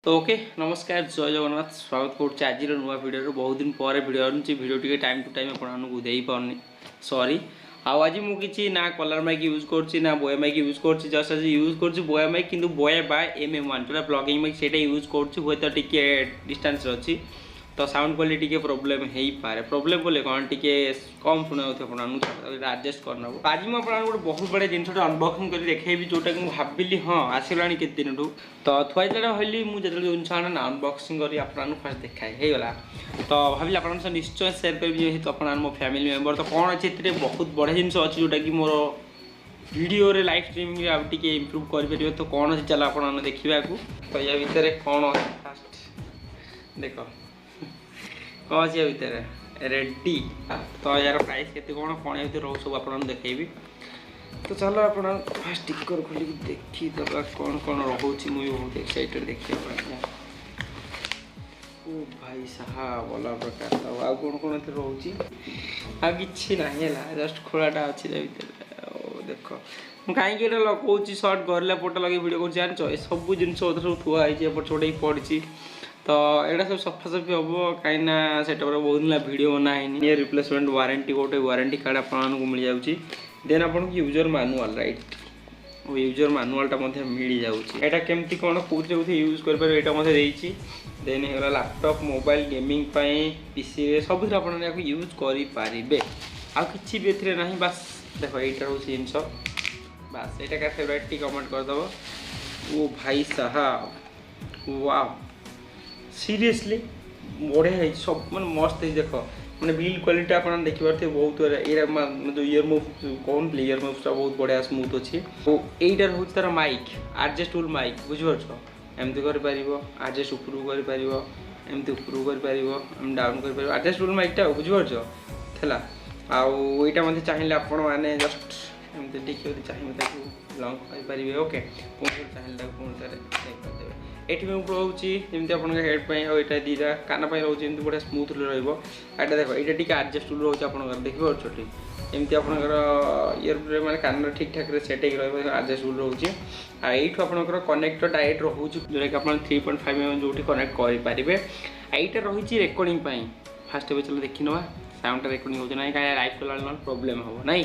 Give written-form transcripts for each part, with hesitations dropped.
तो ओके नमस्कार जय जगन्नाथ स्वागत करुच्चे आज नुआ भिडियो बहुत दिन पर भिडियो आनुची भिडियो टी टाइम टू टाइम आपको दे पारनी सॉरी आज मुझे ना कलर माइक यूज कर ना बॉय माइक यूज कर जस्ट आज यूज कर बॉय माइक कि बॉय बाय MM1 जो प्लगिंग माइक से यूज कर टे डिस्टेंस अच्छी तो साउंड क्वालिटी के प्रोब्लेम हो पारे प्रोब्लेम बोले कौन टी कम शुणा आडजस्ट करना आज मुझे गोटे बहुत बड़े जिन अनबॉक्सिंग कर देखेबी जोटा कि भाविली हाँ आसला केते दिन तो थुआला हली मुझे जिन अनबॉक्सिंग कर फास्ट देखाए होगा तो भाविली आप निश्चय सेयार करी जेहेतु आप मो फैमिली मेंबर तो कौन अच्छे बहुत बढ़िया जिन अच्छी जोटा कि मोर वीडियो रे लाइव स्ट्रीमिंग आउ टे इम्प्रूव कर तो कौन अच्छी चल आप देखा तो या भितर कौन फास्ट देख कौन अच्छे भितर रेडी तो यार प्राइस केते कौन कौन भितर रो सब आपन देखेबी तो चलो आप फास्ट टिकर खोल देखी दबा कौन कौन रोची मुझे बहुत एक्साइटेड देखिए ओ भाई साहब वाला प्रकार तो आ कौन कौन थे रोची आ किछि नाही हैला जस्ट खोलाटा अछि भितर ओ देखो मु काई के लगाउची शॉर्ट गरला फोटो लगे वीडियो कर जान सब जिंस सब थुआ है एपट छोटे पड़ी तो यहाँ सब सफासफी हम कहीं से बहुत दिन वीडियो बना है रिप्लेसमेंट वारंटी गोटे वारंटी कार्ड आपको मिल जाऊँगी देन आपको यूजर मैनुअल राइट यूजर मैनुअलटा मिल जाऊँगी केमती कौन कौन यूज कर देन होगा लैपटॉप मोबाइल गेमिंग पीसी सब आप यूज करें आ कि ना बस देख यहाँ हूँ जिनस बस यहाँ क्या फेवरेट टी कमेंट करदेव ओ भाई साहब वाह सीरियसली बढ़िया है सब मैं मस्त है देख मैंने बिल्ड क्वालिटी आप देखिए बहुत जो इयर मुव कौन इयर मुव्सटा बहुत बढ़िया स्मूथ अच्छी तो यहीटार हूँ तार माइक एडजस्टेबल माइक बुझीपार एमती करजस्ट उपरू करमती उपरू कर डाउन कर एडजस्टेबल माइकटा बुझीपार आईटा मत चाहिए आपण मैंने जस्ट एमती टिके चाहिए लंग करेंगे ओके पुणी चाहिए पुणी करदेवे एटी में रोचे जमी आप हेड आईटा दीटा कान रोचे बढ़िया स्मूथ रहा देखो ये टी एडजस्टेबल रोचे आप देखिए छोटी एमती आप इयर मैंने कान ठीक ठाक सेट एडजस्टेबल रोचे आईठू आप कनेक्टर डायरेक्ट रोचे जोटा कि आप 3.5 mm जो कनेक्ट करेंगे आईटा रही रेकर्डिंग फास्ट चलो देखी ना साउंड रेकर्डिंग हो ना कहीं लाइव कला प्रोब्लेम हम ना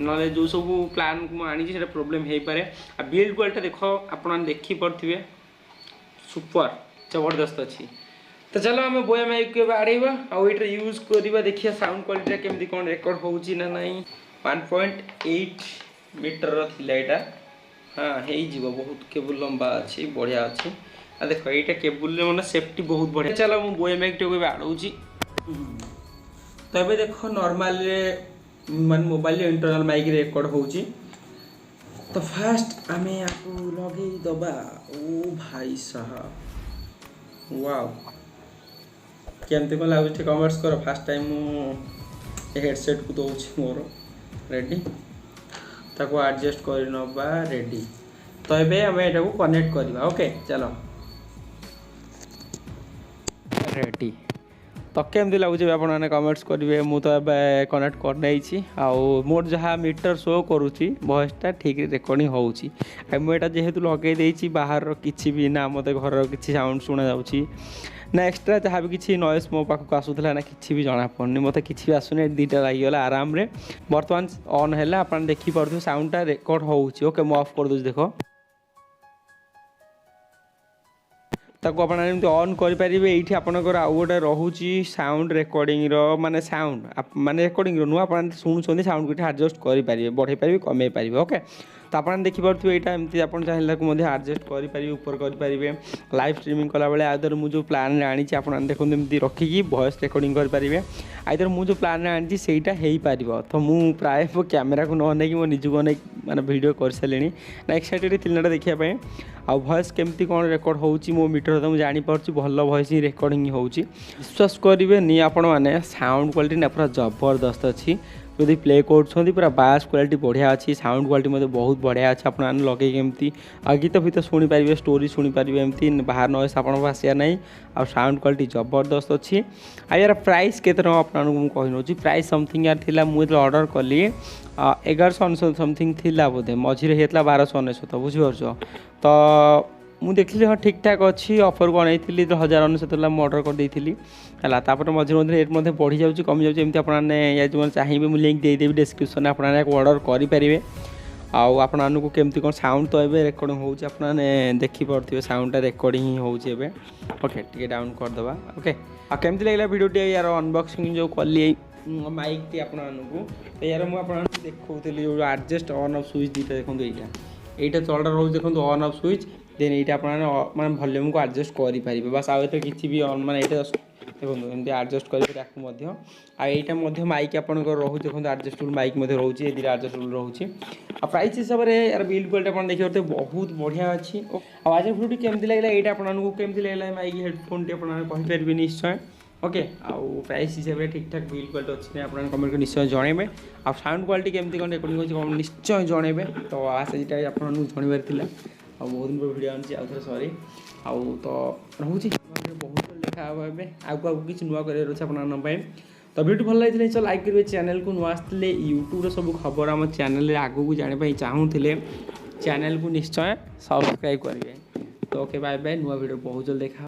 ना जो सब प्लान मुझे प्रोब्लेम हो पाए बिल्ड क्वालिटी देख आप देखिपे सुपर जबरदस्त अच्छी तो चलो आम बॉय माइक के आड़ेबा आईटा यूज करवा देखिए साउंड क्वालिटी केमती कौन रेकर्ड होची ना नहीं 1.8 मीटर थिला हाँ हो बहुत केबुल लंबा अच्छी बढ़िया अच्छी आ देख यहाँ केबुल मैंने सेफ्टी बहुत बढ़िया चलो मुझे बॉय माइक टे आड़ौची तो ये देख नॉर्मल मान मोबाइल इंटरनल माइक रेकर्ड होची तो फास्ट आम आपको लगे दबा ओ भाई साहब वाओ केमती कौन लगुच कमेंट्स कर फास्ट टाइम मु हेडसेट को दूसरी मोर रेडी ताको एडजस्ट कर नबा रेडी तो ये आम यहाँ को कनेक्ट करवा ओके चलो रेडी तो केमती लगुच आपने कमेंट्स करेंगे मुझे तो कनेक्ट कर मोर जहाँ मीटर शो करुँची वॉइसटा ठीक रेकर्डिंग होची मुझे जेहेतु लगे बाहर किसी भी ना मत घर किसी साउंड शुणा जाऊँगी ना एक्सट्रा जहाँ भी किसी नॉइस मो पाखक आसूला ना किसी भी जना पड़नी मत किसी भी आसुनी दीटा लगिगला आराम रे बर्तमान ऑन है आप देखिपे साउंडटा रेकर्ड होची ओके मु ऑफ कर दूँ देख ताको आप ऑन करेंगे ये आपंकर आउ गोटे रोचे साउंड रेकर्डिंग माने साउंड माने रेकर्डिंग नुआ आप शुणुं साउंड को एडजस्ट करेंगे बढ़े पारे कमे पारे ओके तो आप देखिपे यहाँ एमती आप चाहिए एडजस्ट करेंगे ऊपर करेंगे लाइव स्ट्रीमिंग कला बेले आदर मुझे प्लान आनी आप देखो एमती रखिकी वॉइस रेकर्डिंग करेंगे आदर मुझे प्लान आनी से पार तो मुझे प्राय मो कैमेरा को नई मो निजक नहीं माने भिडियो कर सारे ना एक्साइटेड थी ना देखापी आ वॉइस केमती कौन रेकर्ड होची मो मीटर तो मुझे जानीपार भल वॉइस ही रेकर्डिंग होची विश्वास करेंगे आपण मैंने साउंड क्वालिटी ना पूरा जबरदस्त अच्छी जदि प्ले कर पूरा बास क्वालिटी बढ़िया अच्छी साउंड क्वालिटी मतलब बहुत बढ़िया अच्छे आप लगे एमती गीत फीत शुणी पारे स्टोरी शुणी पारे एमती बाहर नॉइस आप आसा ना आ साउंड क्वालिटी जबरदस्त अच्छी आ यार प्राइस केते आपको कही प्राइस समथिंग यार थिला मुझे ऑर्डर कली 1100 समथिंग थिला बोधे मझे होता 1299 बुझीपार तो ମୁଁ ଦେଖିଲି ହଁ ଠିକ୍ ଠାକ୍ ଅଛି ଅଫର୍କୁ ଅନେଇଥିଲି 1099 ମୁଁ ଅର୍ଡ଼ର କରିଦେଇଥିଲି ହେଲା। ତାପରେ ମଝିରେ ମଝିରେ ରେଟ୍ ମଧ୍ୟ ବଢ଼ିଯାଉଛି କମିଯାଉଛି ଏମିତି ଆପଣମାନେ ଯେଉଁମାନେ ଚାହିଁବେ ମୁଁ ଲିଙ୍କ୍ ଦେଇଦେବି ଡେସ୍କ୍ରିପ୍ସନ୍ରେ ଆପଣମାନେ ଏହାକୁ ଅର୍ଡ଼ର କରିପାରିବେ। ଆଉ ଆପଣମାନଙ୍କୁ କେମିତି କ'ଣ ସାଉଣ୍ଡ ତ ଏବେ ରେକର୍ଡ଼ିଂ ହେଉଛି ଆପଣମାନେ ଦେଖିପାରୁଥିବେ ସାଉଣ୍ଡଟା ରେକର୍ଡ଼ିଂ ହିଁ ହେଉଛି ଏବେ। ଓକେ ଟିକେ ଡାଉନ୍ କରିଦେବା। ଓକେ ଆଉ କେମିତି ଲାଗିଲା ଭିଡ଼ିଓଟି ୟାର ଅନବକ୍ସିଂ ଯେଉଁ କଲି ମାଇକ୍ଟି ଆପଣମାନଙ୍କୁ ୟାର ମୁଁ ଆପଣମାନଙ୍କୁ ଦେଖାଉଥିଲି ଯେଉଁ ଆଡ଼ଜଷ୍ଟ ଅନ୍ ଅଫ୍ ସୁଇଚ୍ ଦୁଇଟା ଦେଖନ୍ତୁ এইটা ତଳଟା ରହୁଛି ଦେଖନ୍ତୁ ଅନ୍ ଅଫ୍ ସୁଇଚ୍ ଦେନ୍ ଏଇଟା ଆପଣମାନେ ମାନେ ଭଲ୍ୟୁମ୍କୁ ଆଡ଼ଜଷ୍ଟ କରିପାରିବେ ବାସ୍ ଆଉ ଏଥିରେ କିଛି ବି ମାନେ ଏଇଟା ଦେଖନ୍ତୁ ଏମିତି ଆଡ଼ଜଷ୍ଟ କରିବେ ତାକୁ ମଧ୍ୟ। ଆଉ ଏଇଟା ମଧ୍ୟ ମାଇକ୍ ଆପଣଙ୍କର ରହୁଛି ଦେଖନ୍ତୁ ଆଡ଼ଜଷ୍ଟେବୁଲ୍ ମାଇକ୍ ମଧ୍ୟ ରହୁଛି ଏ ଦୁଇଟା ଆଡ଼ଜଷ୍ଟେବୁଲ୍ ରହୁଛି। ଆଉ ପ୍ରାଇସ୍ ହିସାବରେ ୟାର ବିଲ୍ଡ କ୍ୱାଲିଟି ଆପଣ ଦେଖିପାରୁଥିବେ ବହୁତ ବଢ଼ିଆ ଅଛି। ଆଉ ଆଜିର ଭିଡ଼ିଓଟି କେମିତି ଲାଗିଲା ଏଇଟା ଆପଣମାନଙ୍କୁ କେମିତି ଲାଗିଲା ମାଇକ୍ ହେଡ଼ଫୋନ୍ଟି ଆପଣମାନେ କହିପାରିବେ ନିଶ୍ଚୟ। ओके आउ प्राइस हिसाब से ठीक ठाक बिल क्वालिटी अच्छी आप कमेंट कर निश्चय जनइबे। आ साउंड क्वालिटी केमती कौन रेकर्डिंग होची निश्चय जनइबे। तो आशा ये आपको जनइबार था आ बहुत दिन पर भिडियो आनी आउ थे सॉरी आउ तो रोचे बहुत देखा आगे आगे किसी नुआ कर तो भिडियो भल लगी चल लाइक करेंगे चैनल को नुआ आसते यूट्यूब सब खबर आम चैनल आगू जानापी चाहूले चैनल को निश्चय सब्सक्राइब करेंगे। तो ओके बाय बाय नुआ भिडियो बहुत जल्द देखा।